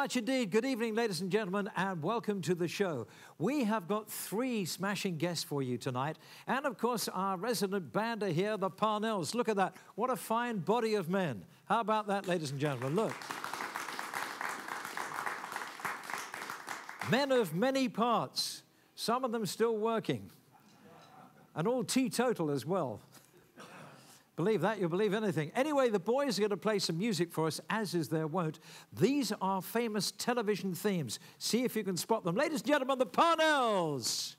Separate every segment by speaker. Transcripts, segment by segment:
Speaker 1: much indeed. Good evening, ladies and gentlemen, and welcome to the show. We have got three smashing guests for you tonight. And, of course, our resident band are here, the Parnells. Look at that. What a fine body of men. How about that, ladies and gentlemen? Look. Men of many parts, some of them still working, and all teetotal as well. Believe that, you'll believe anything. Anyway, the boys are going to play some music for us, as is their wont. These are famous television themes. See if you can spot them. Ladies and gentlemen, the Parnells.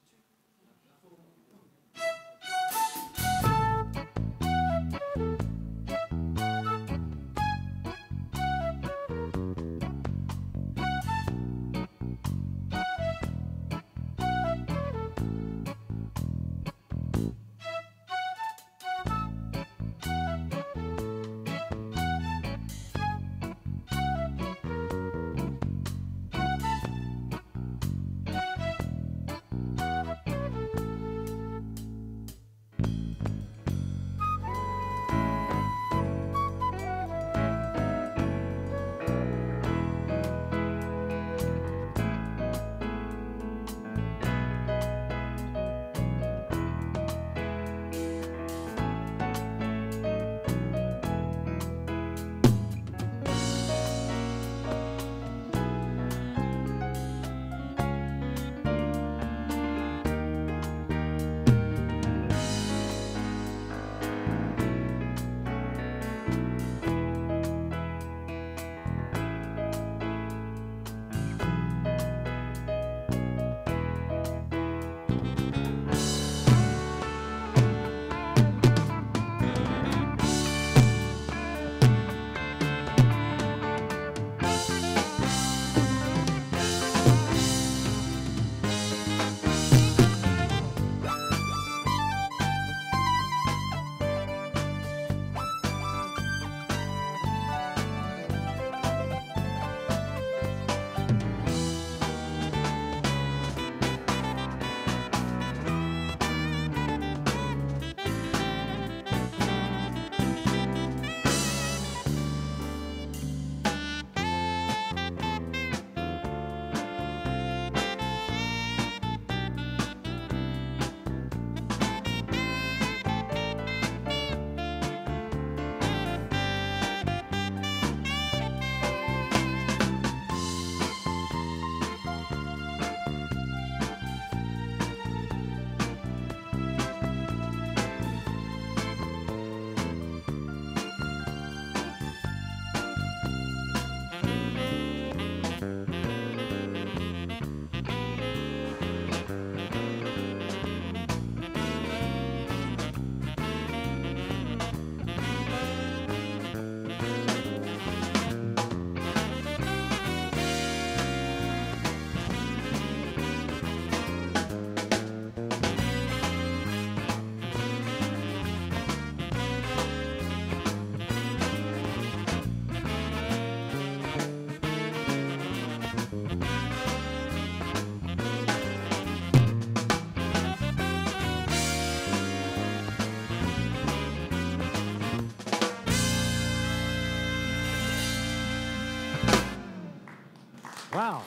Speaker 1: Wow.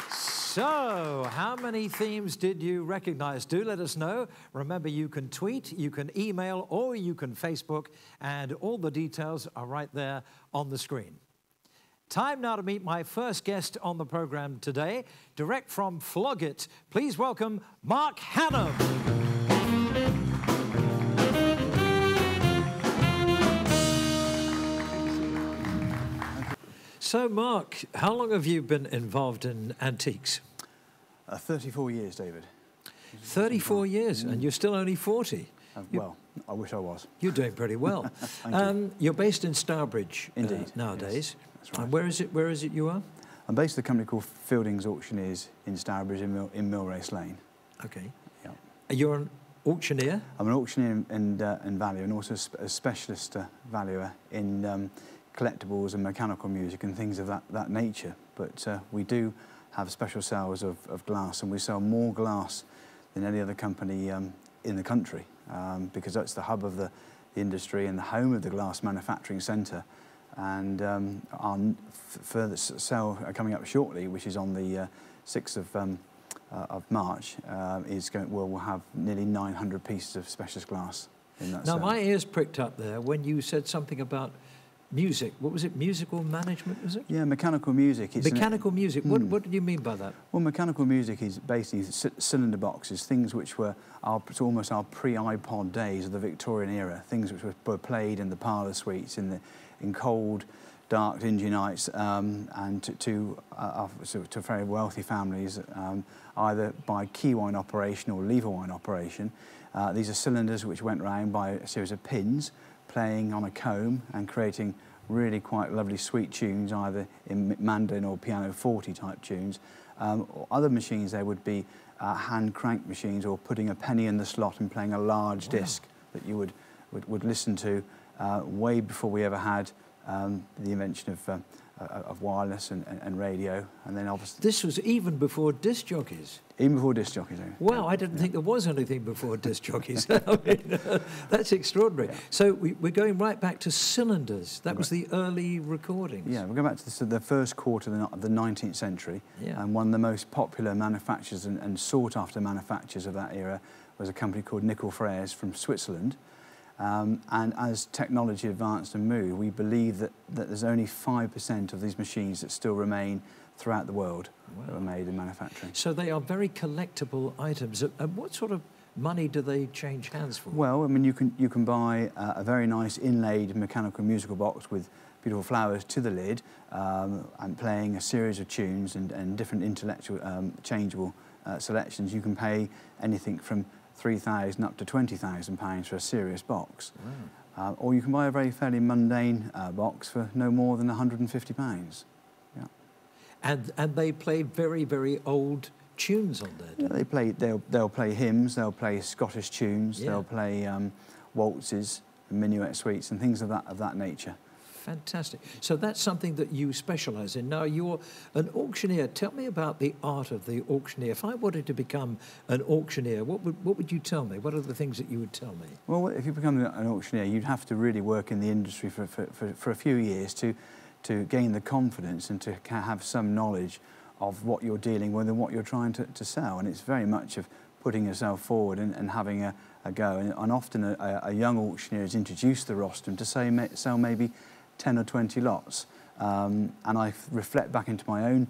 Speaker 1: So, how many themes did you recognize? Do let us know. Remember, you can tweet, you can email, or you can Facebook, and all the details are right there on the screen. Time now to meet my first guest on the program today, direct from Flog It. Please welcome Mark Hannam. So, Mark, how long have you been involved in antiques?
Speaker 2: 34 years, David.
Speaker 1: 34 years, and you're still only 40.
Speaker 2: Well, I wish I was.
Speaker 1: You're doing pretty well. You're based in Stourbridge nowadays.
Speaker 2: Yes, that's right.
Speaker 1: And where is it you are? I'm
Speaker 2: based at a company called Fielding's Auctioneers in Stourbridge in Millrace Lane.
Speaker 1: Okay.
Speaker 2: Yeah.
Speaker 1: You're an auctioneer? I'm
Speaker 2: an auctioneer and valuer, and also a specialist valuer in collectibles and mechanical music and things of that nature. But we do have special sales of glass, and we sell more glass than any other company in the country, because that's the hub of the industry and the home of the glass manufacturing centre. And our further sale coming up shortly, which is on the 6th of March, we'll have nearly 900 pieces of specialist glass in that
Speaker 1: Now,
Speaker 2: sale.
Speaker 1: my ears pricked up there when you said something about music. What was it? Musical management, was it?
Speaker 2: Yeah, mechanical music.
Speaker 1: Mechanical music. What did you mean by that?
Speaker 2: Well, mechanical music is basically cylinder boxes, things which were almost our pre-iPod days of the Victorian era, things which were played in the parlour suites, in cold, dark, dingy nights, and to very wealthy families, either by key wine operation or lever wine operation. These are cylinders which went round by a series of pins, playing on a comb and creating really quite lovely sweet tunes, either in mandolin or pianoforte type tunes. Other machines, there would be hand crank machines, or putting a penny in the slot and playing a large disc that you would listen to way before we ever had the invention of wireless and radio. And then obviously
Speaker 1: this was even before disc jockeys.
Speaker 2: Even before disc jockeys.
Speaker 1: Wow, I didn't think there was anything before disc jockeys. I mean, that's extraordinary. Yeah. So we're going right back to cylinders. That was the early recordings.
Speaker 2: Yeah, we're going back to the first quarter of the 19th century. Yeah. And one of the most popular manufacturers and sought-after manufacturers of that era was a company called Nickel Frères from Switzerland. And as technology advanced and moved, we believe that there's only 5% of these machines that still remain throughout the world that were made in manufacturing.
Speaker 1: So they are very collectible items. And what sort of money do they change hands for?
Speaker 2: Well, I mean, you can buy a very nice inlaid mechanical musical box with beautiful flowers to the lid, and playing a series of tunes and different intellectual changeable selections. You can pay anything from £3,000 up to £20,000 for a serious box. Wow. Or you can buy a very fairly mundane box for no more than £150. Yeah.
Speaker 1: And they play very, very old tunes on there.
Speaker 2: Yeah, they'll play hymns, they'll play Scottish tunes, they'll play waltzes, and minuet suites, and things of that nature.
Speaker 1: Fantastic. So that's something that you specialise in. Now, you're an auctioneer. Tell me about the art of the auctioneer. If I wanted to become an auctioneer, what would you tell me? What are the things that you would tell me? Well,
Speaker 2: if you become an auctioneer, you'd have to really work in the industry for a few years to gain the confidence and to have some knowledge of what you're dealing with and what you're trying to sell. And it's very much of putting yourself forward and having a go. And often a young auctioneer is introduced to the rostrum to sell maybe 10 or 20 lots. And I reflect back into my own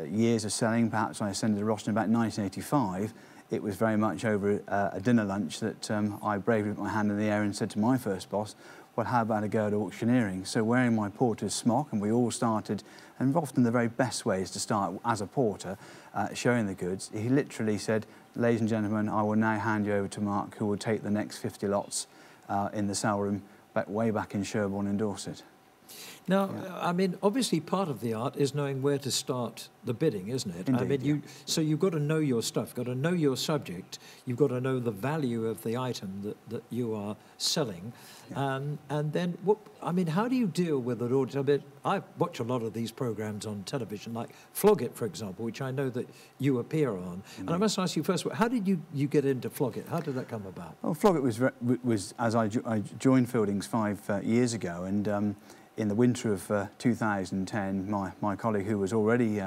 Speaker 2: years of selling. Perhaps I ascended the rostrum about 1985. It was very much over a dinner lunch that I bravely put my hand in the air and said to my first boss, well, how about a go at auctioneering? So wearing my porter's smock, and we all started, and often the very best way is to start as a porter, showing the goods. He literally said, ladies and gentlemen, I will now hand you over to Mark, who will take the next 50 lots in the sale room way back in Sherborne in Dorset.
Speaker 1: Now, I mean, obviously part of the art is knowing where to start the bidding, isn't it?
Speaker 2: Indeed,
Speaker 1: I mean, so you've got to know your stuff, you've got to know your subject, you've got to know the value of the item that you are selling. Yeah. And then, how do you deal with an audience? I mean, I watch a lot of these programs on television, like Flog It, for example, which I know that you appear on. Indeed. And I must ask you first, how did you get into Flog It? How did that come about?
Speaker 2: Well, Flog It was as I joined Fieldings 5 years ago, and in the winter of 2010, my colleague, who was already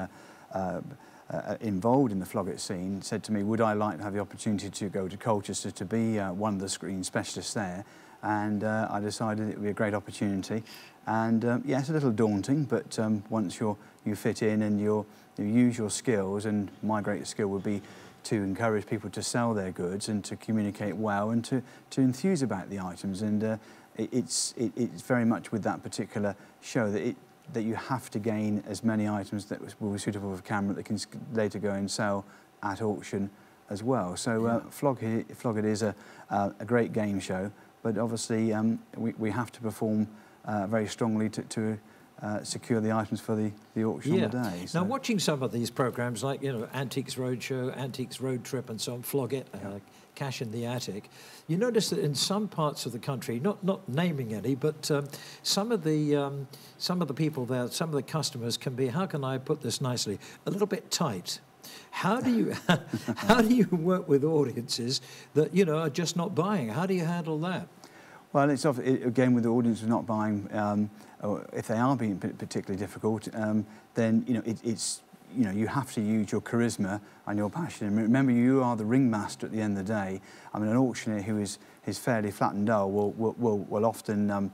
Speaker 2: involved in the Flog It scene, said to me, would I like to have the opportunity to go to Colchester to be one of the screen specialists there? And I decided it would be a great opportunity. And yes, a little daunting, but once you fit in and you use your skills, and my greatest skill would be to encourage people to sell their goods and to communicate well and to enthuse about the items. And it's very much with that particular show that you have to gain as many items that will be suitable for camera that can later go and sell at auction as well. So Flog It is a great game show, but obviously we have to perform very strongly to secure the items for the auction on the day. So.
Speaker 1: Now, watching some of these programs like, Antiques Roadshow, Antiques Road Trip and so on, Flog It, Cash in the Attic, you notice that in some parts of the country, not naming any, but some of the people there, some of the customers can be, how can I put this nicely, a little bit tight. How do you work with audiences that are just not buying? How do you handle that?
Speaker 2: Well, it's again with the audience who's not buying, or if they are being particularly difficult, then it's you have to use your charisma and your passion. And remember, you are the ringmaster at the end of the day. I mean, an auctioneer who is fairly flat and dull will often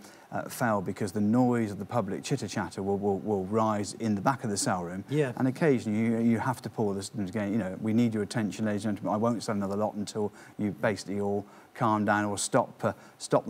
Speaker 2: fail because the noise of the public chitter-chatter will rise in the back of the sale room.
Speaker 1: Yeah.
Speaker 2: And occasionally you have to pull this again. We need your attention, ladies and gentlemen. I won't sell another lot until you basically all calm down or stop the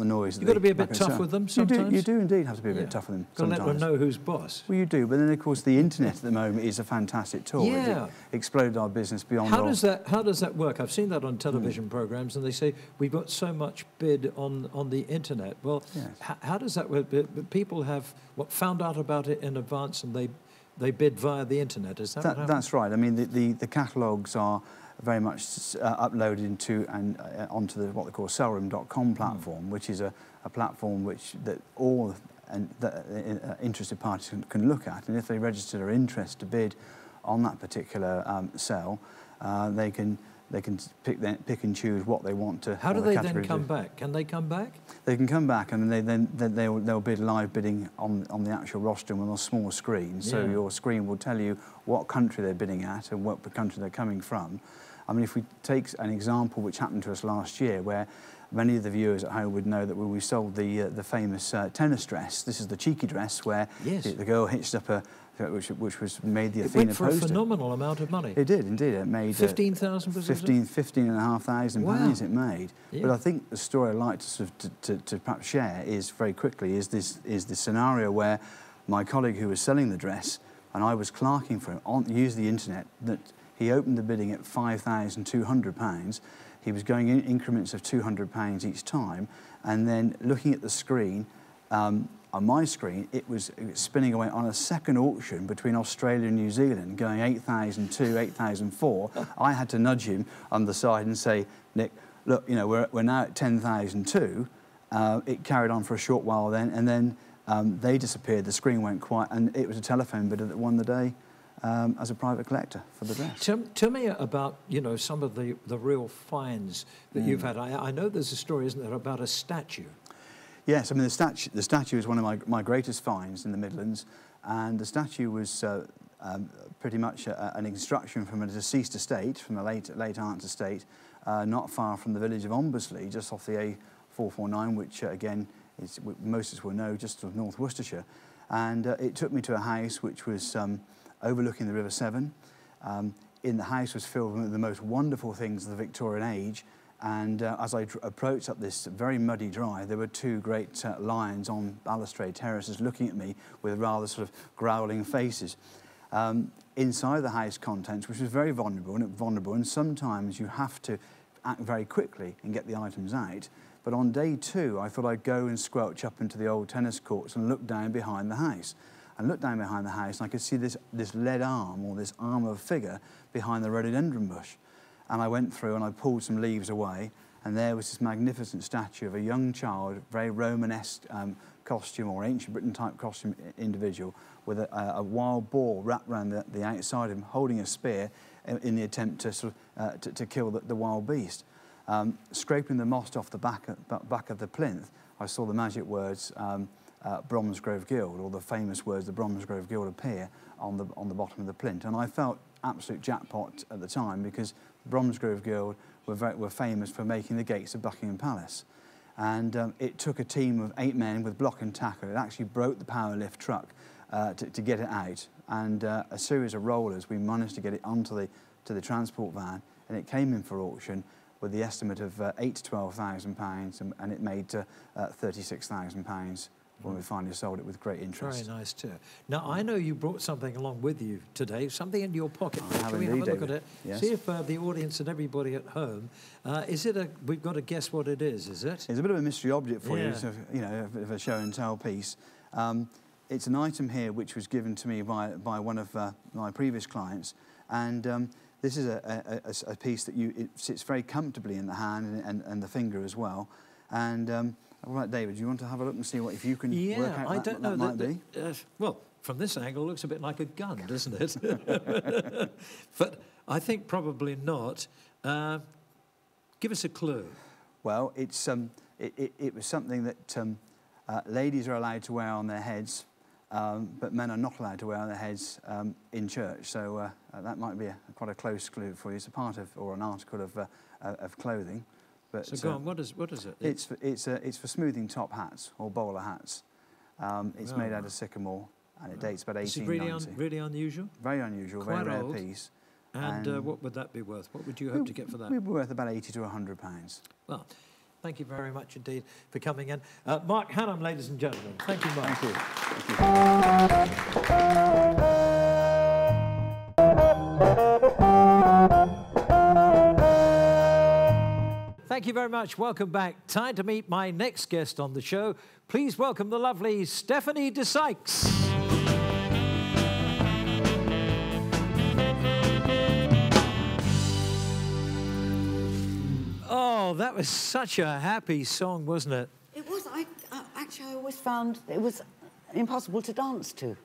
Speaker 2: noise.
Speaker 1: You've got to be a bit tough with them sometimes.
Speaker 2: You do indeed have to be a bit tough with them sometimes.
Speaker 1: Got to let them know who's boss.
Speaker 2: Well, you do, but then of course the internet at the moment is a fantastic tool.
Speaker 1: Yeah.
Speaker 2: It exploded our business beyond.
Speaker 1: How does that work? I've seen that on television programs, and they say we've got so much bid on the internet. Well,
Speaker 2: yes.
Speaker 1: How does that work? People have found out about it in advance, and they bid via the internet. Is that what happens? That's
Speaker 2: right. I mean, the catalogues are very much uploaded into onto what they call sellroom.com platform, which is a platform that all interested parties can look at, and if they register their interest to bid on that particular sale, they can pick and choose what they want to.
Speaker 1: How do they then come back? Can they come back?
Speaker 2: They can come back, and they'll bid live bidding on the actual rostrum on a small screen. So your screen will tell you what country they're bidding at and what country they're coming from. I mean, if we take an example which happened to us last year, where many of the viewers at home would know that we sold the famous tennis dress. This is the cheeky dress where the girl hitched up which was made the Athena poster.
Speaker 1: It went for a phenomenal amount of money.
Speaker 2: It did indeed. It made
Speaker 1: 15,000.
Speaker 2: 15,500 pounds. It made.
Speaker 1: Yeah.
Speaker 2: But I think the story I'd like to perhaps share is very quickly is the scenario where my colleague who was selling the dress and I was clerking for him used the internet. That he opened the bidding at £5,200. He was going in increments of £200 each time, and then looking at the screen. On my screen, it was spinning away on a second auction between Australia and New Zealand, going 8,002, 8,004. I had to nudge him on the side and say, Nick, look, we're now at 10,002. It carried on for a short while then, and then they disappeared. The screen went quiet, and it was a telephone bidder that won the day as a private collector for the dress.
Speaker 1: Tell me about some of the real finds that you've had. I know there's a story, isn't there, about a statue.
Speaker 2: Yes, I mean the statue is one of my greatest finds in the Midlands, and the statue was pretty much an instruction from a deceased estate, from a late aunt's estate, not far from the village of Ombersley, just off the A449, which again is most of us will know, just of North Worcestershire. And it took me to a house which was overlooking the River Severn. In the house was filled with the most wonderful things of the Victorian age. And as I approached up this very muddy drive, there were two great lions on balustrade terraces looking at me with rather sort of growling faces. Inside the house contents, which was very vulnerable, and sometimes you have to act very quickly and get the items out. But on day two, I thought I'd go and squelch up into the old tennis courts and look down behind the house. And looked down behind the house, and I could see this lead arm, or this arm of a figure, behind the rhododendron bush. And I went through and I pulled some leaves away, and there was this magnificent statue of a young child, very Romanesque costume or ancient Britain type costume individual, with a wild boar wrapped around the outside of him, holding a spear in the attempt to sort of to kill the wild beast. Scraping the moss off the back of the plinth, I saw the magic words Bromsgrove Guild, or the famous words the Bromsgrove Guild appear on the bottom of the plinth, and I felt absolute jackpot at the time because the Bromsgrove Guild were famous for making the gates of Buckingham Palace. And it took a team of 8 men with block and tackle. It actually broke the power lift truck to get it out. And a series of rollers, we managed to get it onto the transport van, and it came in for auction with the estimate of £8,000 to £12,000, and it made £36,000 when we finally sold it with great interest.
Speaker 1: Very nice too. Now, I know you brought something along with you today, something in your pocket.
Speaker 2: Can
Speaker 1: we have a look
Speaker 2: David.
Speaker 1: at it?
Speaker 2: Yes.
Speaker 1: See if the audience and everybody at home, we've got to guess what it is it?
Speaker 2: It's a bit of a mystery object for you, so, a bit of a show and tell piece. It's an item here which was given to me by one of my previous clients, and this is a piece that it sits very comfortably in the hand and the finger as well. And all right, David, do you want to have a look and see if you can work out what that might be?
Speaker 1: Well, from this angle, it looks a bit like a gun, doesn't it? But I think probably not. Give us a clue.
Speaker 2: Well, it's it was something that ladies are allowed to wear on their heads, but men are not allowed to wear on their heads in church. So that might be quite a close clue for you. It's a part of, or an article of clothing. But,
Speaker 1: so go on, what is it?
Speaker 2: It's for smoothing top hats or bowler hats. It's made out of sycamore, and it dates about 1890.
Speaker 1: It's really unusual?
Speaker 2: Very unusual,
Speaker 1: Quite
Speaker 2: very
Speaker 1: old.
Speaker 2: rare piece.
Speaker 1: And what would that be worth? What would you hope to get for that?
Speaker 2: We'd be worth about £80 to £100.
Speaker 1: Well, thank you very much indeed for coming in. Mark Hannam, ladies and gentlemen. Thank you, Mark.
Speaker 2: Thank you. Thank you.
Speaker 1: Thank you very much. Welcome back. Time to meet my next guest on the show. Please welcome the lovely Stephanie DeSykes. Oh, that was such a happy song, wasn't it?
Speaker 3: It was. Actually, I always found it was impossible to dance to.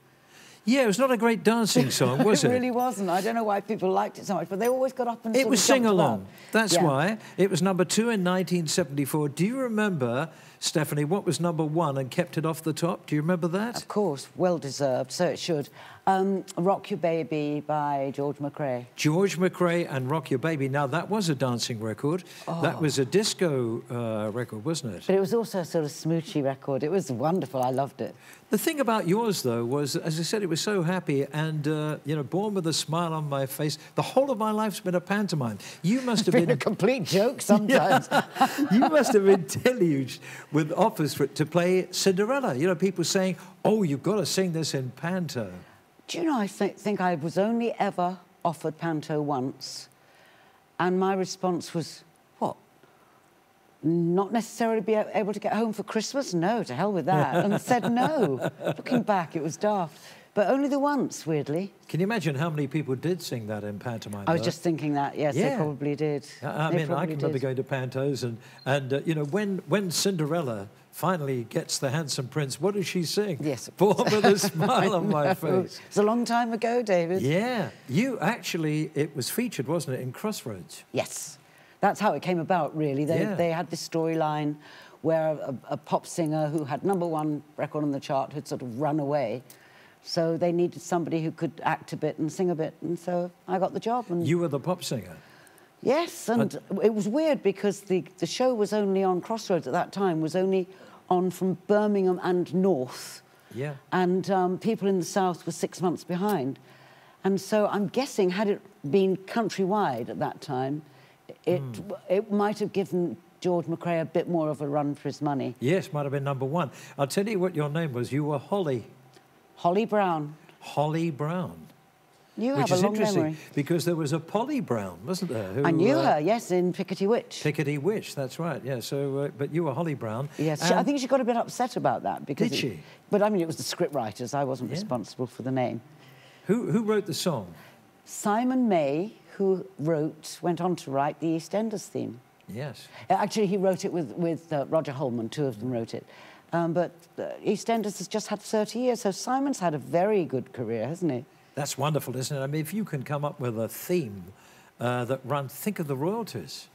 Speaker 1: Yeah, it was not a great dancing song, was it?
Speaker 3: It really wasn't. I don't know why people liked it so much, but they always got up and
Speaker 1: It was sing-along. That's
Speaker 3: yeah.
Speaker 1: why. It was number 2 in 1974. Do you remember, Stephanie, what was number 1 and kept it off the top? Do you remember that?
Speaker 3: Of course, well-deserved, so it should. Rock Your Baby by George McRae.
Speaker 1: George McRae and Rock Your Baby. Now, that was a dancing record.
Speaker 3: Oh.
Speaker 1: That was a disco record, wasn't it?
Speaker 3: But it was also a sort of smoochy record. It was wonderful. I loved it.
Speaker 1: The thing about yours, though, was, as I said, it was so happy and, you know, born with a smile on my face. The whole of my life's been a pantomime. You must have been...
Speaker 3: a complete joke sometimes.
Speaker 1: Yeah. You must have been deluged with offers to play Cinderella. You know, people saying, oh, you've got to sing this in panto.
Speaker 3: Do you know, I think I was only ever offered panto once, and my response was, what? Not necessarily be able to get home for Christmas? No, to hell with that. And said no. Looking back, it was daft. But only the once, weirdly.
Speaker 1: Can you imagine how many people did sing that in pantomime?
Speaker 3: I was just thinking that, yes,
Speaker 1: yeah.
Speaker 3: They probably did.
Speaker 1: I mean, I can remember going to pantos and you know, when Cinderella finally gets the handsome prince, what does she sing?
Speaker 3: Yes.
Speaker 1: Born with a smile on my face.
Speaker 3: It's a long time ago, David.
Speaker 1: Yeah. You actually, it was featured, wasn't it, in Crossroads?
Speaker 3: Yes. That's how it came about, really. They had this storyline where a pop singer who had #1 record on the chart had sort of run away. So they needed somebody who could act a bit and sing a bit, and so I got the job. And
Speaker 1: you were the pop singer?
Speaker 3: Yes, and it was weird because the show was only on Crossroads at that time, was only on from Birmingham and north.
Speaker 1: Yeah.
Speaker 3: And people in the south were 6 months behind. And so I'm guessing, had it been countrywide at that time, it might have given George McRae a bit more of a run for his money.
Speaker 1: Yes, might have been #1. I'll tell you what your name was. You were Holly.
Speaker 3: Holly Brown.
Speaker 1: Holly Brown.
Speaker 3: You
Speaker 1: Which
Speaker 3: have
Speaker 1: is
Speaker 3: a long
Speaker 1: interesting
Speaker 3: memory.
Speaker 1: Because there was a Polly Brown, wasn't there? Who,
Speaker 3: I knew her, yes, in Pickety Witch.
Speaker 1: Pickety Witch, that's right, yeah. So, but you were Holly Brown.
Speaker 3: Yes, I think she got a bit upset about that. Because
Speaker 1: did she?
Speaker 3: But, I mean, it was the script writers. I wasn't responsible for the name.
Speaker 1: Who wrote the song?
Speaker 3: Simon May, who went on to write the EastEnders theme.
Speaker 1: Yes.
Speaker 3: Actually, he wrote it with Roger Holman. 2 of them wrote it. But EastEnders has just had 30 years, so Simon's had a very good career, hasn't he?
Speaker 1: That's wonderful, isn't it? I mean, if you can come up with a theme that runs... Think of the royalties.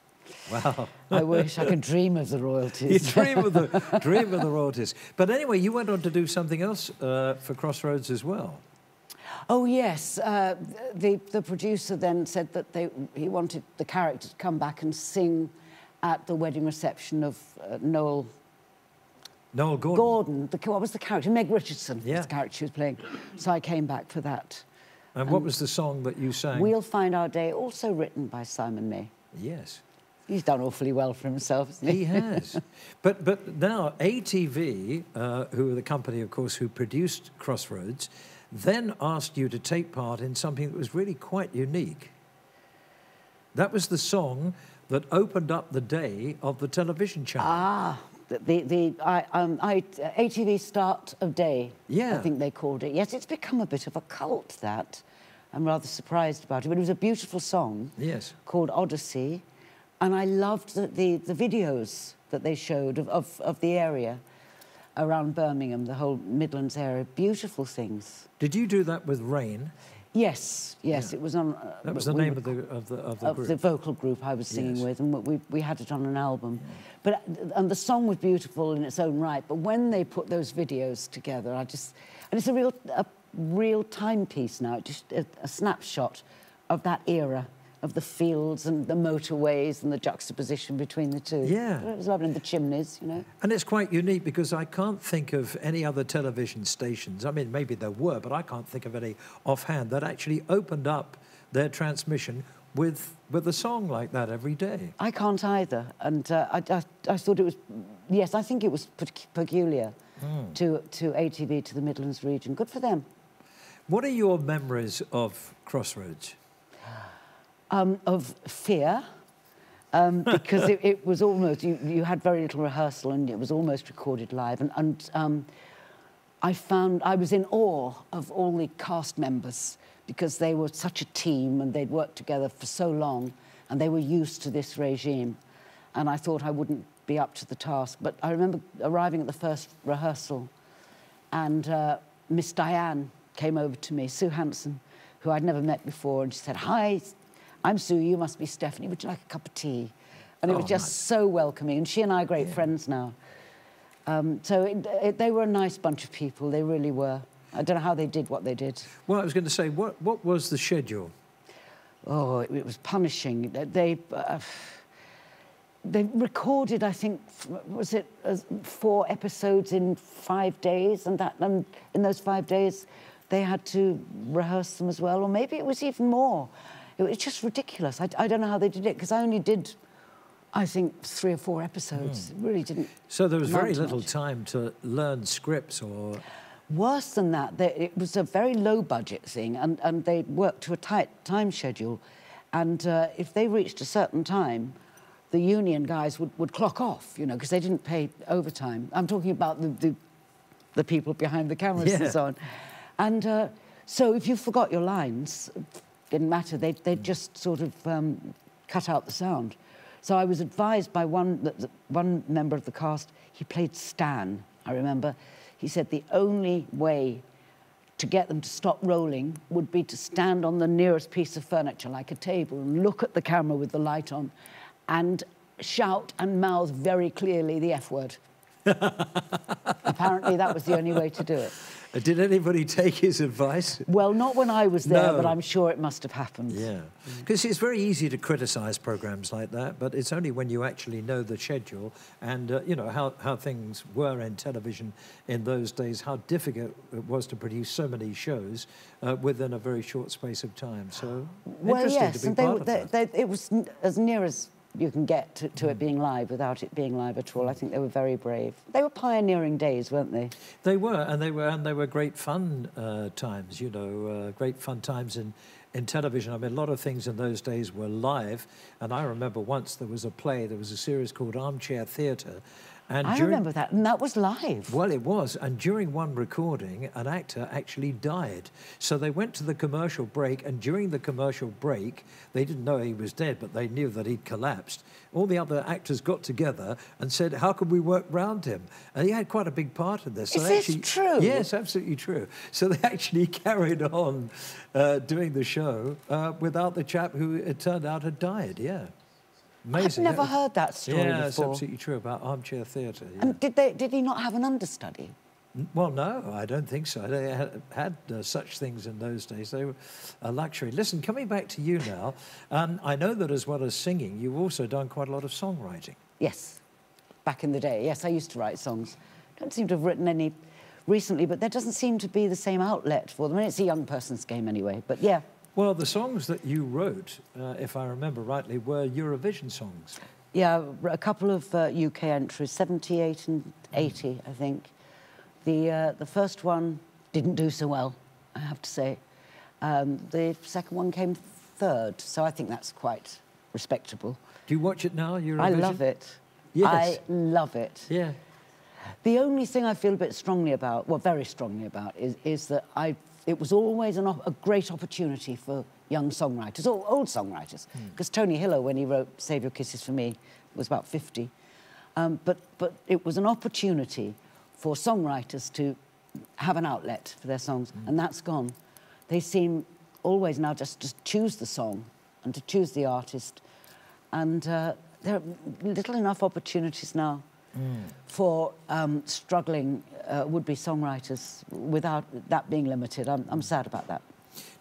Speaker 1: Wow.
Speaker 3: I wish I could dream of the royalties.
Speaker 1: You dream of the royalties. But anyway, you went on to do something else for Crossroads as well.
Speaker 3: Oh, yes. The producer then said that he wanted the character to come back and sing at the wedding reception of Noel Gordon. What was the character? Meg Richardson was the character she was playing. So I came back for that.
Speaker 1: And what was the song that you sang?
Speaker 3: We'll Find Our Day, also written by Simon May.
Speaker 1: Yes.
Speaker 3: He's done awfully well for himself, hasn't he?
Speaker 1: He has. But now ATV, who are the company, of course, who produced Crossroads, then asked you to take part in something that was really quite unique. That was the song that opened up the day of the television channel. Ah,
Speaker 3: ATV Start of Day,
Speaker 1: yeah.
Speaker 3: I think they called it. Yes, it's become a bit of a cult, that. I'm rather surprised about it, but it was a beautiful song.
Speaker 1: Yes.
Speaker 3: Called Odyssey, and I loved the videos that they showed of the area around Birmingham, the whole Midlands area. Beautiful things.
Speaker 1: Did you do that with rain?
Speaker 3: Yes, yes,
Speaker 1: Yeah.
Speaker 3: it was on...
Speaker 1: That was the name of the group.
Speaker 3: The vocal group I was singing
Speaker 1: Yes.
Speaker 3: with, and we had it on an album. But and the song was beautiful in its own right, but when they put those videos together, and it's a real timepiece now, just a snapshot of that era, of the fields and the motorways and the juxtaposition between the two.
Speaker 1: Yeah.
Speaker 3: It was lovely, and the chimneys, you know.
Speaker 1: And it's quite unique because I can't think of any other television stations, I mean, maybe there were, but I can't think of any offhand, that actually opened up their transmission with a song like that every day.
Speaker 3: I can't either, and I thought it was... Yes, I think it was peculiar to ATV, to the Midlands region. Good for them.
Speaker 1: What are your memories of Crossroads?
Speaker 3: Of fear, because it was almost... You had very little rehearsal and it was almost recorded live. And I was in awe of all the cast members because they were such a team and they'd worked together for so long and they were used to this regime. And I thought I wouldn't be up to the task. But I remember arriving at the first rehearsal and Miss Diane came over to me, Sue Hanson, who I'd never met before, and she said, "Hi, I'm Sue, you must be Stephanie, would you like a cup of tea?" And it was just so welcoming, and she and I are great friends now. So they were a nice bunch of people, they really were. I don't know how they did what they did.
Speaker 1: Well, I was going to say, what was the schedule?
Speaker 3: Oh, it was punishing. They recorded, I think, was it 4 episodes in 5 days, and in those 5 days they had to rehearse them as well, or maybe it was even more. It was just ridiculous. I don't know how they did it, because I only did, I think, 3 or 4 episodes. It really didn't...
Speaker 1: So there was very
Speaker 3: amount to
Speaker 1: little
Speaker 3: much.
Speaker 1: time to learn scripts or...
Speaker 3: Worse than that, it was a very low-budget thing, and they worked to a tight time schedule. And if they reached a certain time, the union guys would clock off, you know, because they didn't pay overtime. I'm talking about the people behind the cameras and so on. And so if you forgot your lines, it didn't matter. They'd just sort of cut out the sound. So I was advised by one member of the cast, he played Stan, I remember. He said the only way to get them to stop rolling would be to stand on the nearest piece of furniture, like a table, and look at the camera with the light on and shout and mouth very clearly the F word. Apparently that was the only way to do it.
Speaker 1: Did anybody take his advice?
Speaker 3: Well, not when I was there,
Speaker 1: No.
Speaker 3: but I'm sure it must have happened.
Speaker 1: Yeah, because it's very easy to criticise programmes like that, but it's only when you actually know the schedule and, you know, how things were in television in those days, how difficult it was to produce so many shows within a very short space of time. So,
Speaker 3: Well,
Speaker 1: interesting
Speaker 3: yes,
Speaker 1: to be
Speaker 3: and
Speaker 1: part of that.
Speaker 3: it was as near as you can get to it being live without it being live at all. I think they were very brave. They were pioneering days, weren't they?
Speaker 1: They were, and they were great fun times. You know, great fun times in television. I mean, a lot of things in those days were live, and I remember once there was a series called Armchair Theatre. And
Speaker 3: I remember that, and that was live.
Speaker 1: Well, it was, and during one recording, an actor actually died. So they went to the commercial break, and during the commercial break, they didn't know he was dead, but they knew that he'd collapsed. All the other actors got together and said, how can we work round him? And he had quite a big part in this. So
Speaker 3: Is this true?
Speaker 1: Yes, absolutely true. So they actually carried on doing the show without the chap who, it turned out, had died, yeah. Amazing.
Speaker 3: I've never heard that story
Speaker 1: before. Yeah, it's
Speaker 3: before.
Speaker 1: absolutely true about Armchair Theatre. Yeah.
Speaker 3: And did he not have an understudy?
Speaker 1: Well, no, I don't think so. They had such things in those days. They were a luxury. Listen, coming back to you now, I know that as well as singing, you've also done quite a lot of songwriting.
Speaker 3: Yes, back in the day. Yes, I used to write songs. Don't seem to have written any recently, but there doesn't seem to be the same outlet for them. I mean, it's a young person's game anyway, but yeah.
Speaker 1: Well, the songs that you wrote, if I remember rightly, were Eurovision songs.
Speaker 3: Yeah, a couple of UK entries, 78 and 80, I think. The first one didn't do so well, I have to say. The second one came third, so I think that's quite respectable.
Speaker 1: Do you watch it now, Eurovision?
Speaker 3: I love it.
Speaker 1: Yes.
Speaker 3: I love it.
Speaker 1: Yeah.
Speaker 3: The only thing I feel a bit strongly about, well, very strongly about, is that it was always a great opportunity for young songwriters, or old songwriters, because Tony Hillo, when he wrote Save Your Kisses for Me, was about 50. But it was an opportunity for songwriters to have an outlet for their songs, and that's gone. They seem always now just to choose the song and to choose the artist. And there are little enough opportunities now for struggling would-be songwriters without that being limited. I'm sad about that.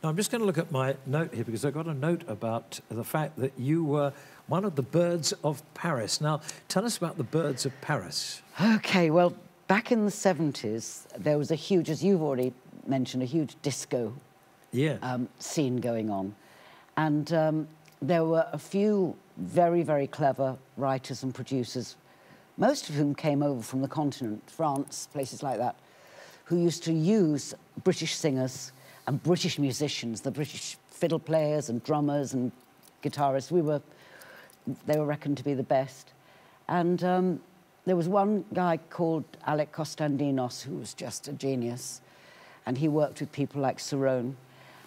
Speaker 1: Now, I'm just going to look at my note here because I got a note about the fact that you were one of the Birds of Paris. Now, tell us about the Birds of Paris.
Speaker 3: OK, well, back in the 70s, there was a huge, as you've already mentioned, a huge disco scene going on. And there were a few very, very clever writers and producers, most of whom came over from the continent, France, places like that, who used to use British singers and British musicians, the British fiddle players and drummers and guitarists. They were reckoned to be the best. And there was one guy called Alec Kostandinos who was just a genius, and he worked with people like Cerrone.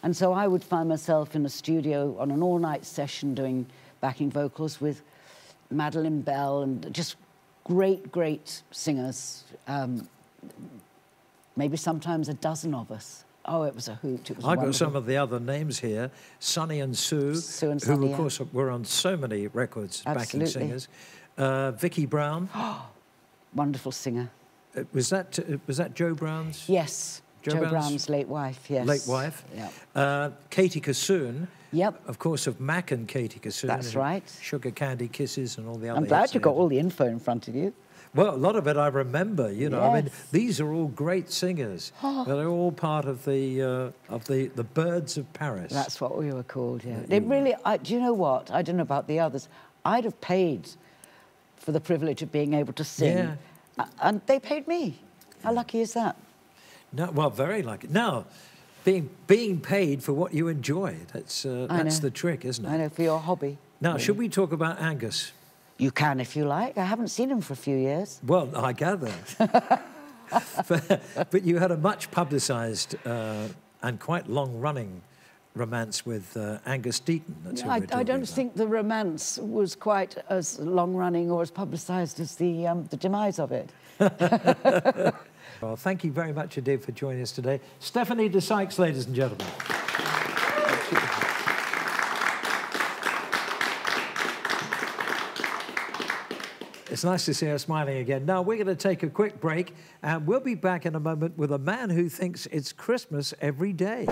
Speaker 3: And so I would find myself in a studio on an all-night session doing backing vocals with Madeleine Bell and just great, great singers. Maybe sometimes a dozen of us. Oh, it was a hoot. It was
Speaker 1: I've
Speaker 3: wonderful.
Speaker 1: got some of the other names here. Sonny and Sue,
Speaker 3: Sue and Sonny,
Speaker 1: who, of course, were on so many records,
Speaker 3: Absolutely.
Speaker 1: backing singers. Vicky Brown.
Speaker 3: Wonderful singer.
Speaker 1: Was that Joe Brown's?
Speaker 3: Yes, Joe Brown's late wife, yes.
Speaker 1: Late wife.
Speaker 3: Yep.
Speaker 1: Katie Kassoon.
Speaker 3: Yep.
Speaker 1: Of course, of Mac and Katie Kassoon.
Speaker 3: That's right.
Speaker 1: Sugar Candy Kisses and all the other
Speaker 3: I'm glad
Speaker 1: hits
Speaker 3: you got all the info in front of you.
Speaker 1: Well, a lot of it I remember, you know.
Speaker 3: Yes.
Speaker 1: I mean, these are all great singers. They're all part of the Birds of Paris.
Speaker 3: That's what we were called, yeah. It really, do you know what? I don't know about the others. I'd have paid for the privilege of being able to sing.
Speaker 1: Yeah.
Speaker 3: And they paid me. How lucky is that?
Speaker 1: No, well, very lucky. Now, being paid for what you enjoy, that's the trick, isn't it?
Speaker 3: I know, for your hobby.
Speaker 1: Now, should we talk about Angus?
Speaker 3: You can if you like. I haven't seen him for a few years.
Speaker 1: Well, I gather. but you had a much publicised and quite long-running romance with Angus Deaton. That's who we're talking
Speaker 3: I don't
Speaker 1: about.
Speaker 3: think the romance was quite as long-running or as publicised as the demise of it.
Speaker 1: Well, thank you very much indeed for joining us today. Stephanie DeSykes, ladies and gentlemen. It's nice to see her smiling again. Now, we're going to take a quick break, and we'll be back in a moment with a man who thinks it's Christmas every day.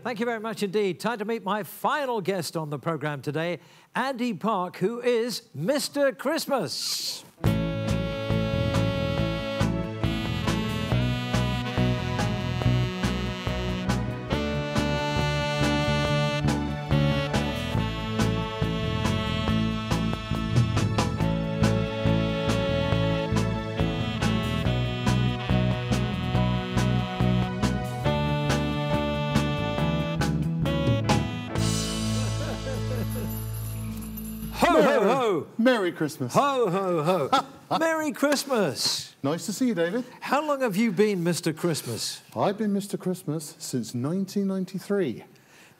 Speaker 1: Thank you very much indeed. Time to meet my final guest on the programme today, Andy Park, who is Mr. Christmas. Ho, ho, ho!
Speaker 4: Merry Christmas.
Speaker 1: Ho, ho, ho! Merry Christmas!
Speaker 4: Nice to see you, David.
Speaker 1: How long have you been Mr. Christmas?
Speaker 4: I've been Mr. Christmas since 1993.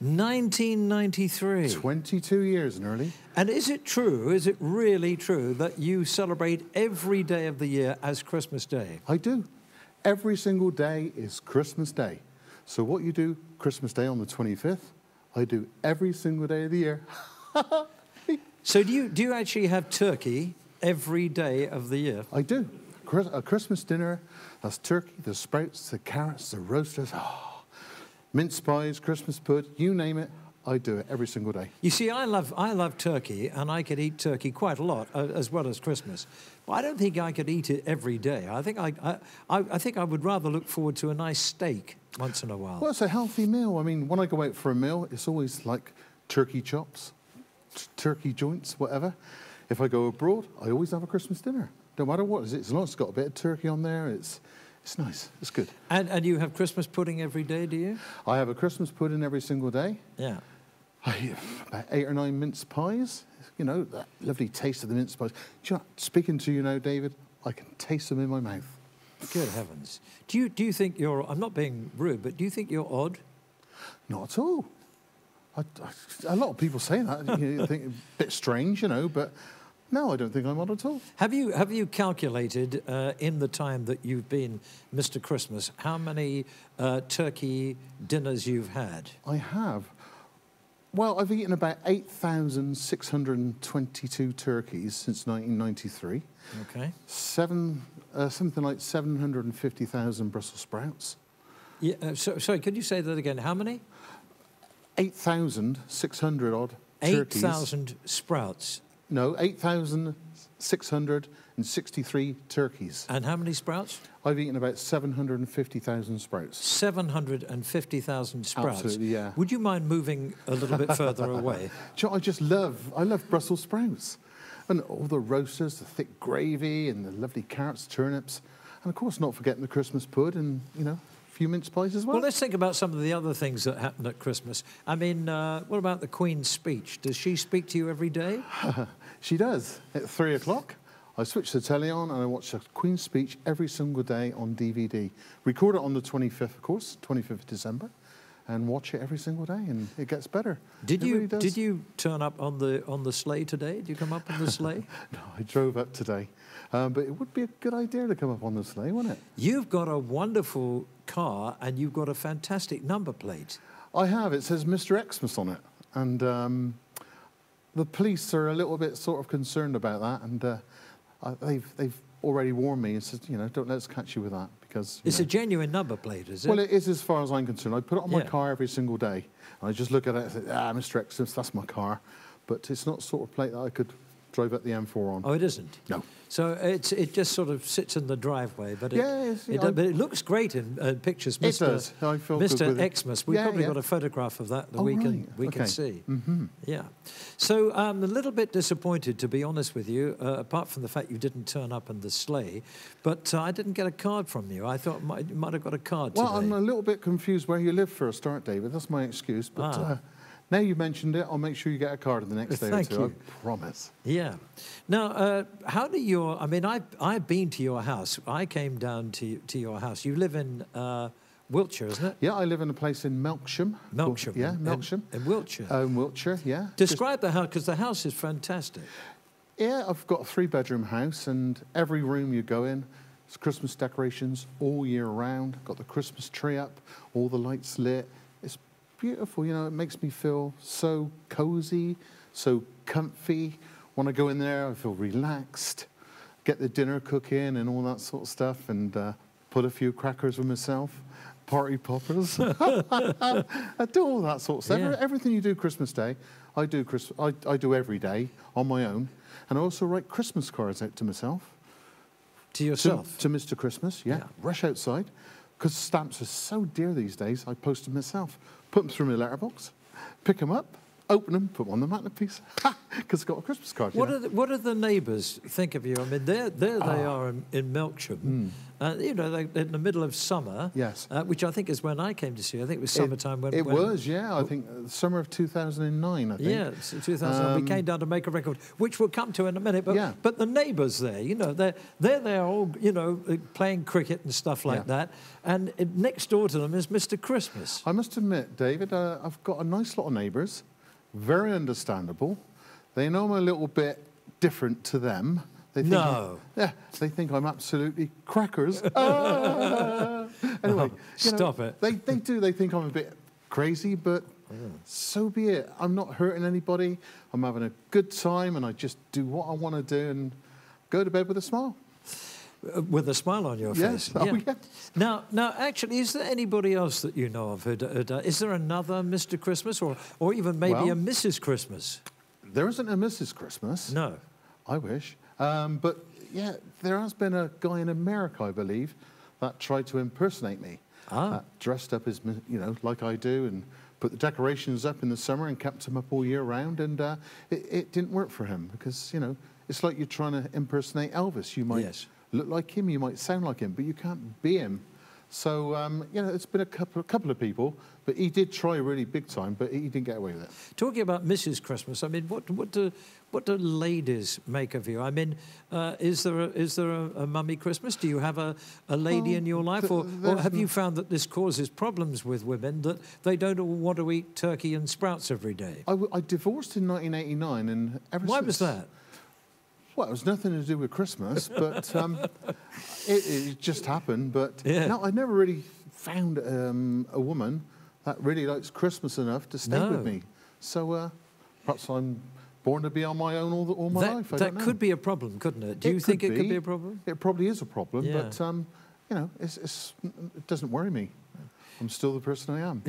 Speaker 1: 1993.
Speaker 4: 22 years nearly.
Speaker 1: And is it true, is it really true, that you celebrate every day of the year as Christmas Day?
Speaker 4: I do. Every single day is Christmas Day. So what you do Christmas Day on the 25th, I do every single day of the year.
Speaker 1: So do you actually have turkey every day of the year?
Speaker 4: I do. A Christmas dinner, that's turkey, the sprouts, the carrots, the roasters, mince pies, Christmas pud, you name it, I do it every single day.
Speaker 1: You see, I love turkey, and I could eat turkey quite a lot, as well as Christmas. But I don't think I could eat it every day. I think I would rather look forward to a nice steak once in a while.
Speaker 4: Well, it's a healthy meal. I mean, when I go out for a meal, it's always like turkey chops, turkey joints, whatever. If I go abroad, I always have a Christmas dinner. No matter what, as long as it's got a bit of turkey on there, it's nice, it's good.
Speaker 1: And you have Christmas pudding every day, do you?
Speaker 4: I have a Christmas pudding every single day.
Speaker 1: Yeah.
Speaker 4: I have about 8 or 9 mince pies. You know, that lovely taste of the mince pies. Do you know, speaking to you now, David, I can taste them in my mouth.
Speaker 1: Good heavens. Do you think you're, I'm not being rude, but do you think you're odd?
Speaker 4: Not at all. A lot of people say that. You think a bit strange, you know, but No, I don't think I'm odd at all.
Speaker 1: Have you calculated in the time that you've been Mr. Christmas how many turkey dinners you've had?
Speaker 4: I have. Well, I've eaten about 8,622 turkeys since 1993.
Speaker 1: Okay.
Speaker 4: Something like 750,000 Brussels sprouts.
Speaker 1: Yeah. Sorry, could you say that again? How many?
Speaker 4: 8,600 odd turkeys.
Speaker 1: 8,000 sprouts.
Speaker 4: No, 8,663 turkeys.
Speaker 1: And how many sprouts?
Speaker 4: I've eaten about 750,000 sprouts.
Speaker 1: 750,000 sprouts.
Speaker 4: Absolutely, yeah.
Speaker 1: Would you mind moving a little bit further away?
Speaker 4: Do you know, I love Brussels sprouts. And all the roasters, the thick gravy and the lovely carrots, turnips. And of course, not forgetting the Christmas pud and, you know, a few mince pies as well.
Speaker 1: Well, let's think about some of the other things that happen at Christmas. I mean, what about the Queen's speech? Does she speak to you every day?
Speaker 4: She does. At 3 o'clock, I switch the telly on and I watch the Queen's speech every single day on DVD. Record it on the 25th, of course, 25th of December, and watch it every single day, and it gets better.
Speaker 1: Did you
Speaker 4: really
Speaker 1: did you turn up on the sleigh today? Did you come up on the sleigh?
Speaker 4: No, I drove up today. But it would be a good idea to come up on the sleigh, wouldn't it?
Speaker 1: You've got a wonderful car and you've got a fantastic number plate.
Speaker 4: I have. It says Mr. Xmas on it. And the police are a little bit sort of concerned about that. And they've already warned me and said, you know, don't let us catch you with that. Because
Speaker 1: It's a genuine number plate, is it?
Speaker 4: Well, it is as far as I'm concerned. I put it on my
Speaker 1: Yeah.
Speaker 4: car every single day. And I just look at it and say, Mr. Xmas, that's my car. But it's not the sort of plate that I could drive up the M4 on.
Speaker 1: Oh, it isn't?
Speaker 4: No.
Speaker 1: So it just sort of sits in the driveway, but
Speaker 4: Yes,
Speaker 1: but it looks great in pictures.
Speaker 4: It does. I feel good
Speaker 1: Mr.
Speaker 4: with it.
Speaker 1: Xmas. We've
Speaker 4: Yeah,
Speaker 1: probably
Speaker 4: yeah.
Speaker 1: got a photograph of that that
Speaker 4: Oh,
Speaker 1: we
Speaker 4: right.
Speaker 1: can
Speaker 4: Okay.
Speaker 1: see.
Speaker 4: Mm-hmm.
Speaker 1: Yeah. So I'm a little bit disappointed, to be honest with you, apart from the fact you didn't turn up in the sleigh, but I didn't get a card from you. I thought you might have got a card
Speaker 4: Well,
Speaker 1: today.
Speaker 4: I'm a little bit confused where you live for a start, David. That's my excuse. But now you mentioned it, I'll make sure you get a card the next day
Speaker 1: Thank
Speaker 4: or two.
Speaker 1: you.
Speaker 4: I promise.
Speaker 1: Yeah. Now, how do your... I mean, I've been to your house. I came down to your house. You live in Wiltshire, isn't it?
Speaker 4: Yeah, I live in a place in Melksham.
Speaker 1: Melksham.
Speaker 4: Yeah, Melksham.
Speaker 1: In Wiltshire.
Speaker 4: Wiltshire, yeah.
Speaker 1: Describe the house, because the house is fantastic.
Speaker 4: Yeah, I've got a 3-bedroom house, and every room you go in, it's Christmas decorations all year round. Got the Christmas tree up, all the lights lit. It's beautiful, you know, it makes me feel so cozy, so comfy. When I go in there, I feel relaxed. Get the dinner cooking and all that sort of stuff, and put a few crackers with myself, party poppers. I do all that sort of stuff.
Speaker 1: Yeah.
Speaker 4: Everything you do Christmas Day, I do every day on my own. And I also write Christmas cards out to myself.
Speaker 1: To yourself?
Speaker 4: To Mr. Christmas, yeah. Rush outside. Because stamps are so dear these days, I post them myself. Put them through my letterbox, pick them up, open them, put them on the mantelpiece. Because I've got a Christmas card.
Speaker 1: What do the neighbours think of you? I mean, there they are in Melksham. You know, they're in the middle of summer.
Speaker 4: Yes.
Speaker 1: Which I think is when I came to see you. I think it was summertime when...
Speaker 4: It was, yeah. I think summer of 2009, I think.
Speaker 1: Yeah, it's 2000. We came down to make a record, which we'll come to in a minute. But,
Speaker 4: Yeah.
Speaker 1: but the neighbours there, you know, they're all, you know, playing cricket and stuff like that. And next door to them is Mr. Christmas.
Speaker 4: I must admit, David, I've got a nice lot of neighbours, very understandable. They know I'm a little bit different to them. They think they think I'm absolutely crackers. Anyway,
Speaker 1: Stop it.
Speaker 4: They do. They think I'm a bit crazy, but so be it. I'm not hurting anybody. I'm having a good time, and I just do what I want to do and go to bed with a smile.
Speaker 1: With a smile on your
Speaker 4: Yes.
Speaker 1: face.
Speaker 4: Oh, yeah.
Speaker 1: Now, actually, is there anybody else that you know of? Is there another Mr. Christmas, or even maybe a Mrs. Christmas?
Speaker 4: There isn't a Mrs. Christmas.
Speaker 1: No.
Speaker 4: I wish. But yeah, there has been a guy in America, I believe, that tried to impersonate me. Dressed up as, you know, like I do, and put the decorations up in the summer and kept them up all year round. And it didn't work for him because, you know, it's like you're trying to impersonate Elvis. You might look like him, you might sound like him, but you can't be him. So, you know, it's been a couple of people, but he did try really big time, but he didn't get away with it.
Speaker 1: Talking about Mrs. Christmas, I mean, what do ladies make of you? I mean, is there a mummy Christmas? Do you have a lady in your life, or have you found that this causes problems with women, that they don't all want to eat turkey and sprouts every day?
Speaker 4: I divorced in 1989, and ever since...
Speaker 1: Why was that?
Speaker 4: Well, it was nothing to do with Christmas, but it just happened. But
Speaker 1: Yeah.
Speaker 4: no, I never really found a woman that really likes Christmas enough to stay with me. So perhaps I'm born to be on my own all my life. I don't know.
Speaker 1: That could be a problem, couldn't it? Do you think it could be a problem?
Speaker 4: It probably is a problem,
Speaker 1: Yeah.
Speaker 4: but you know, it doesn't worry me. I'm still the person I am.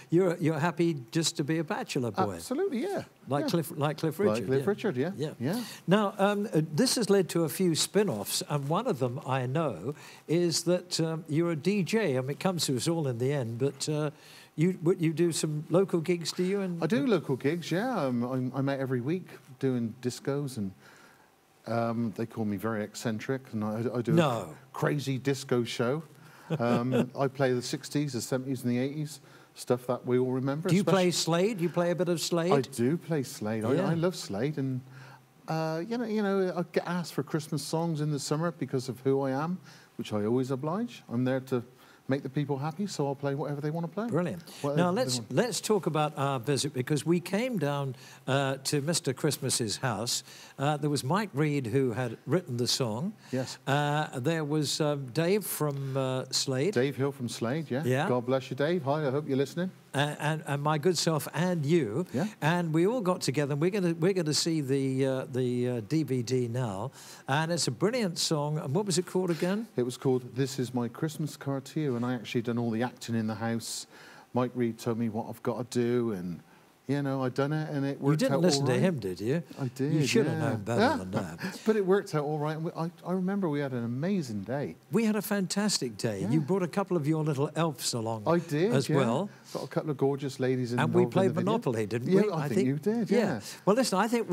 Speaker 1: You're happy just to be a bachelor boy.
Speaker 4: Absolutely, yeah.
Speaker 1: Like
Speaker 4: yeah.
Speaker 1: Cliff Richard.
Speaker 4: Like Cliff Richard, yeah.
Speaker 1: Yeah. Now, this has led to a few spin-offs, and one of them I know is that you're a DJ. I mean, it comes to us all in the end, but you do some local gigs, do you?
Speaker 4: I do local gigs, yeah. I'm out every week doing discos, and they call me very eccentric, and I do a crazy disco show. I play the 60s, the 70s, and the 80s, stuff that we all remember.
Speaker 1: Do you play Slade? You play a bit of Slade?
Speaker 4: I do play Slade.
Speaker 1: Yeah.
Speaker 4: I love Slade, and you know, I get asked for Christmas songs in the summer because of who I am, which I always oblige. I'm there to make the people happy, so I'll play whatever they want to play.
Speaker 1: Brilliant.
Speaker 4: Whatever
Speaker 1: Now let's talk about our visit, because we came down to Mr. Christmas's house. There was Mike Reed, who had written the song.
Speaker 4: Yes.
Speaker 1: There was Dave from Slade.
Speaker 4: Dave Hill from Slade, yeah.
Speaker 1: Yeah.
Speaker 4: God bless you, Dave. Hi, I hope you're listening.
Speaker 1: And my good self and you,
Speaker 4: Yeah.
Speaker 1: and we all got together. And we're gonna see the DVD now, and it's a brilliant song. And what was it called again?
Speaker 4: It was called "This Is My Christmas Card to You," and I actually done all the acting in the house. Mike Reed told me what I've got to do, and you know, I done it, and it worked out all right.
Speaker 1: You didn't listen to him, did you?
Speaker 4: I did.
Speaker 1: You should have
Speaker 4: yeah.
Speaker 1: known better than that.
Speaker 4: But it worked out all right. And I remember we had an amazing day.
Speaker 1: We had a fantastic day.
Speaker 4: Yeah.
Speaker 1: You brought a couple of your little elves along.
Speaker 4: I did
Speaker 1: as
Speaker 4: yeah.
Speaker 1: well.
Speaker 4: Got a couple of gorgeous ladies in.
Speaker 1: And we played Monopoly, didn't we?
Speaker 4: Yeah, I think you did. Yeah.
Speaker 1: Well, listen, I think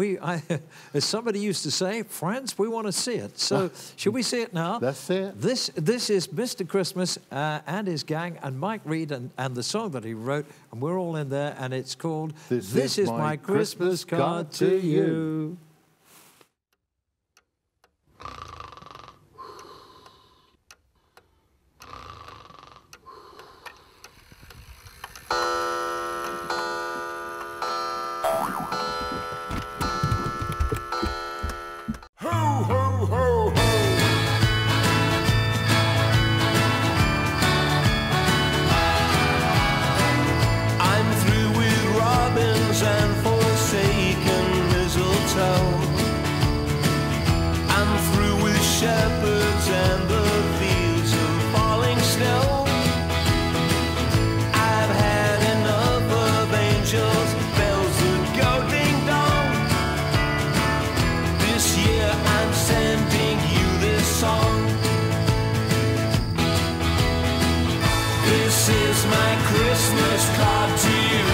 Speaker 1: as somebody used to say, France, we want to see it. So, should we see it now?
Speaker 4: Let's see it.
Speaker 1: This is Mr. Christmas and his gang, and Mike Reed and the song that he wrote, and we're all in there, and it's called "This Is My Christmas Card to You."
Speaker 5: Shepherds and the fields of falling snow. I've had enough of angels, bells that go ding dong. This year I'm sending you this song. This is my Christmas card to you.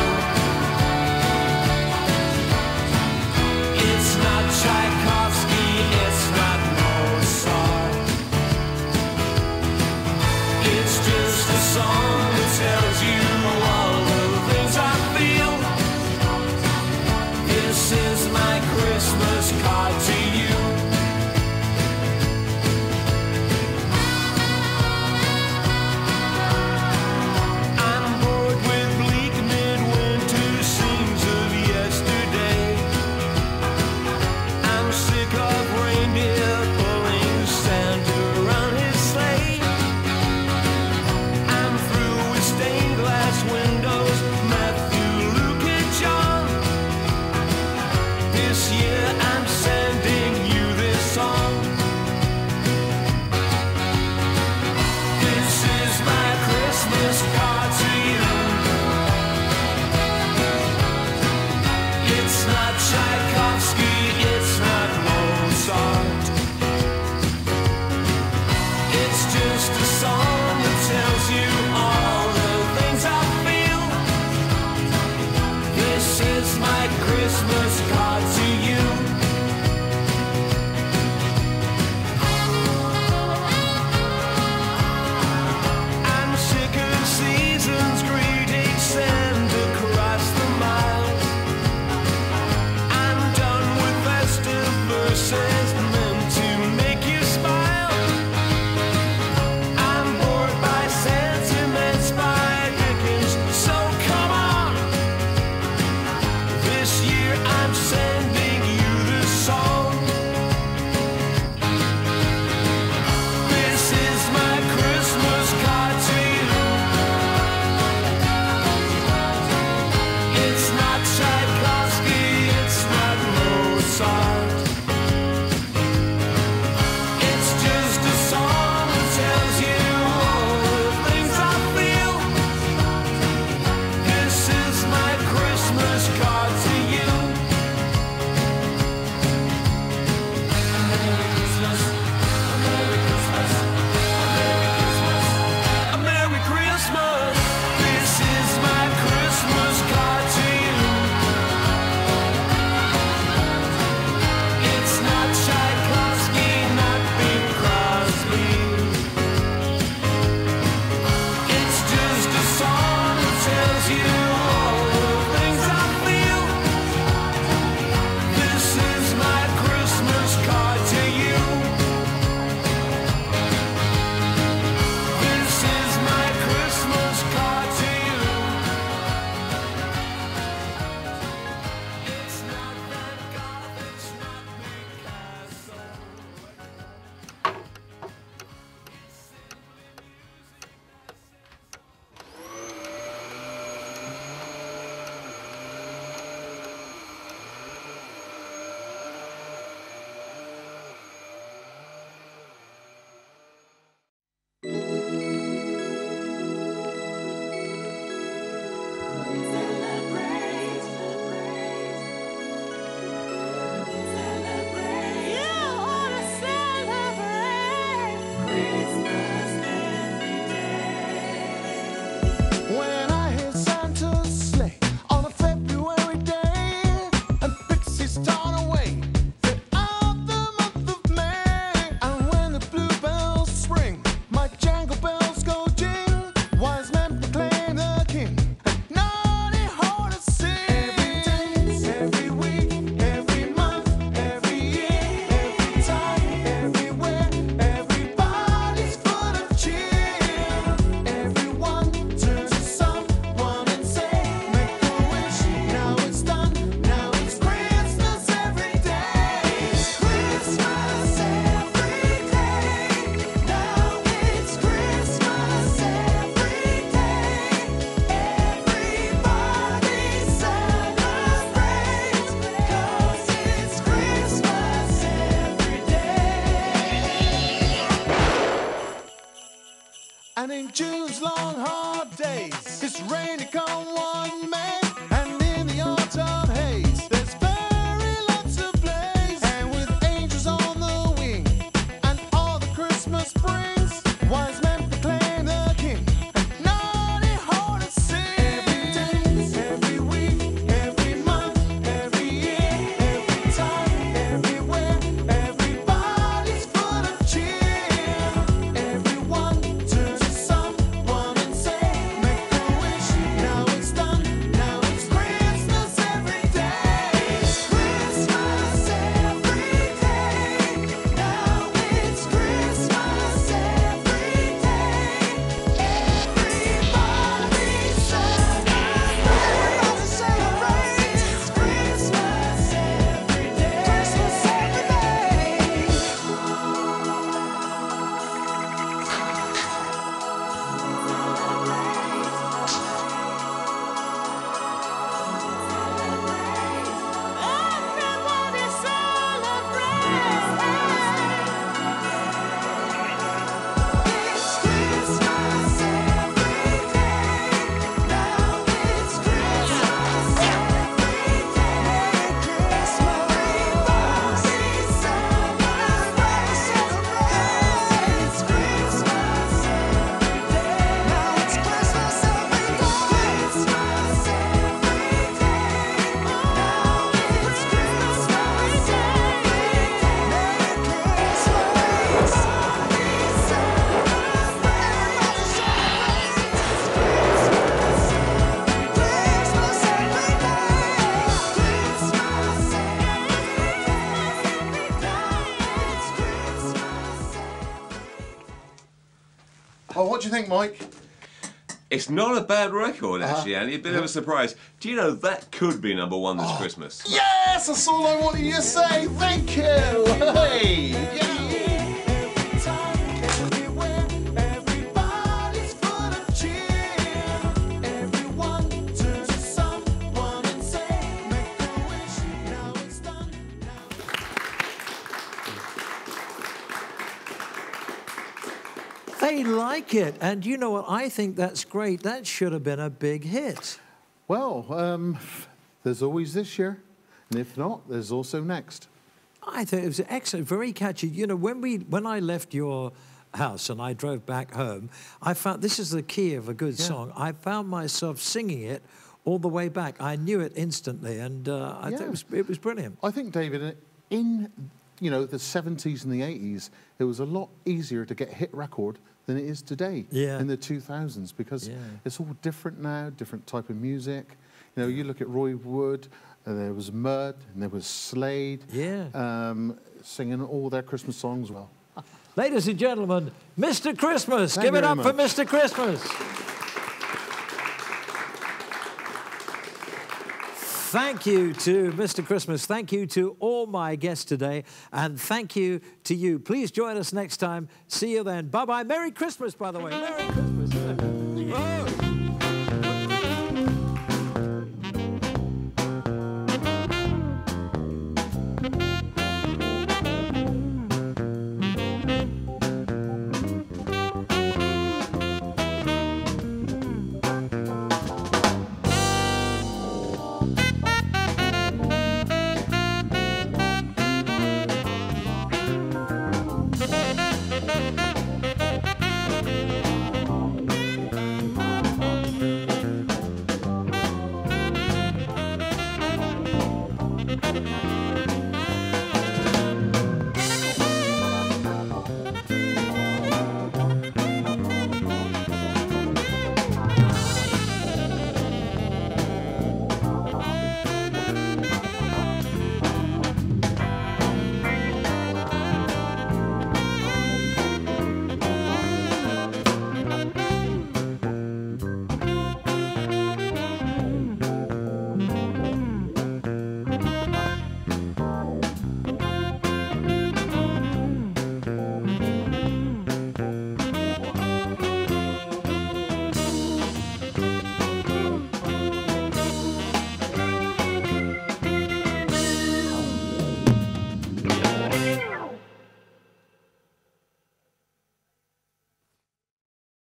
Speaker 5: It's not Tchaikovsky, it's not Mozart. It's just a song that tells you all the things I feel. This is my Christmas card to you. I'm bored with bleak midwinter scenes of yesterday. I'm sick of reindeer pulling Santa around his sleigh. I'm through with stained glass windows, Matthew, Luke, and John. This year I'm sending you this song. This is my Christmas card to you. It's not Tchaikovsky, it's not Mozart. It's just a song that tells you all the things I feel. This is my Christmas card to you. I'm sick of seasons greetings sent across the miles. I'm done with festive verses meant to make you smile. I'm bored When I hear Santa's sleigh on a February day, and pixies turn away throughout the month of May, and when the bluebells ring, my jangle bells go jing, wise men proclaim the king, and naughty horses sing. Every day, every week, every month, every year, every time, everywhere, everybody's full of cheer. Everyone turns to someone and say, make a wish, now it's done, now it's Christmas every day. It's Christmas every day, now it's Christmas every day. Everybody celebrates, 'cause it's Christmas every day. And in June's long hard days, it's rain to come one May, and in the autumn haze, there's fairy lights ablaze, and with angels on the wing, and all the Christmas brings, wise men proclaim the king, and naughty horses sing. Every day, every week, every month, every year, every time, everywhere, everybody's full of cheer. Everyone turns to someone and say, make a wish, now it's done, now it's Christmas every day. It's Christmas every day, now it's Christmas every day. Everybody celebrates, it's Christmas every day. Christmas every day. Everybody celebrates. It's Christmas every day, now it's Christmas every day. Everybody celebrates. It's Christmas every day, now it's Christmas every day. Christmas every day, now it's Christmas every day.
Speaker 4: Oh, what do you think, Mike?
Speaker 6: It's not a bad record, actually, Andy. A bit of a surprise. Do you know that could be #1 this Christmas?
Speaker 4: Yes, that's all I wanted you to say. Thank you. Hey.
Speaker 5: Every time, everywhere, everybody's full of cheer. Everyone turns to someone and say, make a wish, now it's done.
Speaker 1: They like it, and you know what? I think that's great. That should have been a big hit.
Speaker 4: Well, there's always this year, and if not, there's also next.
Speaker 1: I think it was excellent, very catchy. You know, when I left your house and I drove back home, I found this is the key of a good song. I found myself singing it all the way back. I knew it instantly, and I think it was brilliant.
Speaker 4: I think, David, in the 70s and the 80s, it was a lot easier to get a hit record than it is today in the 2000s, because it's all different now, different type of music. You know, you look at Roy Wood, there was Mud, and there was Slade, singing all their Christmas songs well.
Speaker 1: Ladies and gentlemen, Mr. Christmas.
Speaker 4: Thank
Speaker 1: Give
Speaker 4: you
Speaker 1: it up
Speaker 4: very
Speaker 1: for
Speaker 4: much.
Speaker 1: Mr. Christmas. Thank you to Mr. Christmas. Thank you to all my guests today. And thank you to you. Please join us next time. See you then. Bye-bye. Merry Christmas, by the way. Merry Christmas. Oh.